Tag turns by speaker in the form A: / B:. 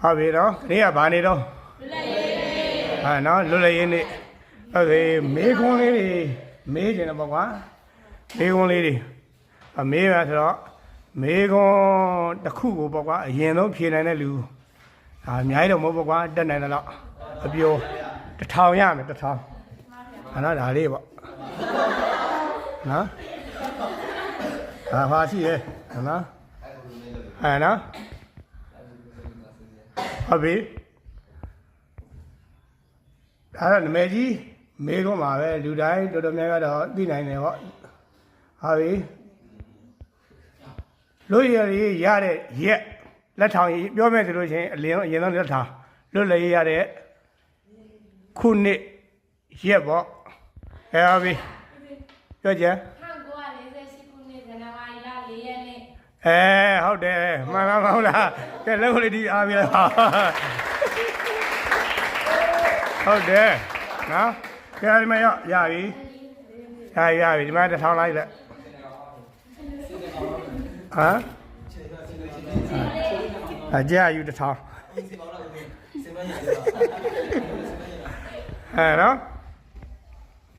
A: ဟုတ်ပြီနော်ဒီကဘာနေတော့ဟာနော်လွတ်လပ်ရေးနေ့ဟုတ်ပြီမေးခွန်းလေးတွေမေးကြတယ်ပေါ့ကွာမေးခွန်းလေးတွေမေးပါဆိုတော့မေးခွန်းတစ်ခုကိုပေါ့ကွာအရင်ဆုံးဖြေနိုင်တဲ့လူအများကြီးတော့မဟုတ်ပေါ့ကွာတက်နိုင်တယ်တော့အပြို1000ရမယ်1000ဟာနော်ဒါလေးပေါ့နော်ဟာရှိရဲ့နော်ဟာနော်ဟုတ်ပြီအဲ့တော့နမေကြီးမေးခွန်းပါပဲလူတိုင်းတော်တော်များများတော့သိနိုင်တယ်ပေါ့ဟုတ်ပြီလို့ရတဲ့ရက်လက်ထောင်ပြောမယ်ဆိုလို့ရှိရင်အရင်ဆုံးလက်ထောင်လွတ်လည်ရတဲ့ခုနှစ်ရက်ပေါ့ဟုတ်ပြီပြောကြ
B: 1948ခုနှစ်ဇန်နဝါရီလ4ရက်နေ့
A: ဟုတ်တယ်မှန်ပါမဟုတ်လားကဲလက်ကိုလေးဒီအားပြလိုက်ပါဟုတ်တယ်နော်ကဲဒီမှာရပြီရပြီဒီမှာ1000လိုက်လက်ဟမ်အကြယူ1000နော်